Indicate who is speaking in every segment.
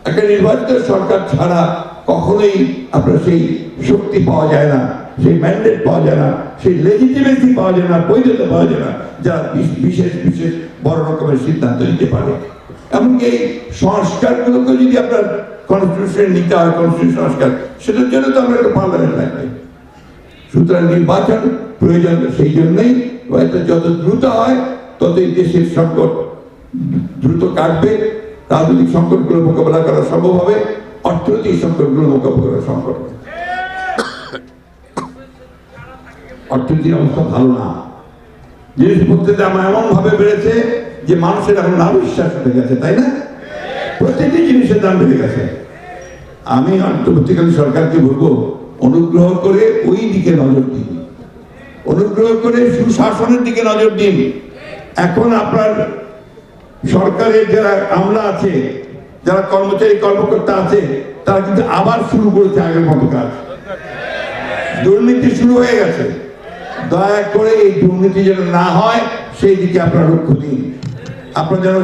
Speaker 1: একটা নির্বাচিত সরকার ছাড়া কখনোই আপনার সেই শক্তি পাওয়া যায় না, সেই ম্যান্ডেট পাওয়া যায় না, সেই লেজিটিমেসি পাওয়া যায় না, বৈধতা পাওয়া যায় না, যারা বিশেষ বিশেষ বড় রকমের সিদ্ধান্ত নিতে পারে। এমনকি এই সংস্কারগুলোকে যদি আপনার কনস্টিটিউশনে নিতে হয়, কনস্টিটিউশন সংস্কার, সেটার জন্য তো আমরা একটা পার্লামেন্ট লাগবে। সুতরাং নির্বাচন প্রয়োজন, সেই জন্যই হয়তো যত দ্রুত হয় ততই দেশের সংকট দ্রুত কাটবে, রাজনৈতিক সংকটগুলো মোকাবেলা করা সম্ভব হবে, অর্থনৈতিক সংকটগুলো মোকাবেলা করা সম্ভব হবে। অর্থনীতির অবস্থা ভালো না, জিনিসপত্রের দাম এমন ভাবে বেড়েছে যে মানুষের এখন না বিশ্বাস উঠে গেছে, তাই না? প্রত্যেকটি জিনিসের দাম বেড়ে গেছে। আমি অন্তর্বর্তীকালীন সরকারকে বলবো, অনুগ্রহ করে ওই দিকে নজর দিন, অনুগ্রহ করে সুশাসনের দিকে নজর দিন। এখন আপনার সরকারের যারা আমলা আছে, যারা কর্মচারী কর্মকর্তা আছে, তারা কিন্তু আবার শুরু করেছে আগের মতো কাজ। দুর্নীতি শুরু হয়ে গেছে। দয়া করে এই দুর্নীতি যেন না হয় সেই দিকে আপনারা লক্ষ্য দিন। আপনারা যেন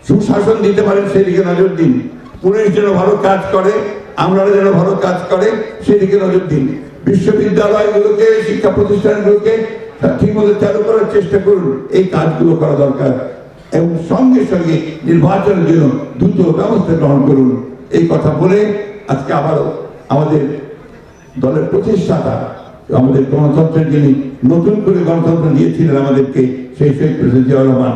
Speaker 1: সুশাসন দিতে পারেন সেই দিকে নজর দিন। পুলিশ যেন ভালো কাজ করে, আমলারা যেন ভালো কাজ করে সেই দিকে নজর দিন। বিশ্ববিদ্যালয়গুলোকে, শিক্ষা প্রতিষ্ঠানগুলোকে ঠিকমতো চালু করার চেষ্টা করুন। এই কাজগুলো করা দরকার। এবং সঙ্গে সঙ্গে নির্বাচনের জন্য দ্রুত ব্যবস্থা গ্রহণ করুন। এই কথা বলে আজকে আবারও আমাদের দলের প্রতিষ্ঠাতা, আমাদের গণতন্ত্রের যিনি নতুন করে গণতন্ত্র দিয়েছিলেন আমাদেরকে, সেই শহীদ প্রেসিডেন্ট জিয়াউর রহমান,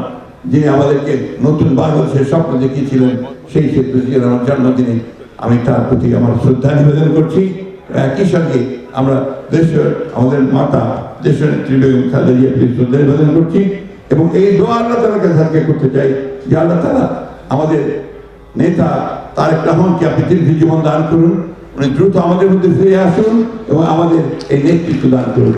Speaker 1: যিনি আমাদেরকে নতুন বাংলাদেশের স্বপ্ন দেখিয়েছিলেন, সেই শহীদ প্রেসিডেন্ট জিয়াউর রহমান জন্মদিনে আমি তার প্রতি আমার শ্রদ্ধা নিবেদন করছি। একই সঙ্গে আমরা দেশের, আমাদের মাতা দেশনেত্রী বেগম খালেদা জিয়ার প্রতি শ্রদ্ধা নিবেদন করছি এবং এই দোয়া আল্লাহ তাআলার কাছে করতে চাই যে আল্লাহ তাআলা আমাদের নেতা তারেক রহমানকে আপনি দীর্ঘ জীবন দান করুন, উনি দ্রুত আমাদের মধ্যে ফিরে আসুন এবং আমাদের এই নেতৃত্ব দান করুন।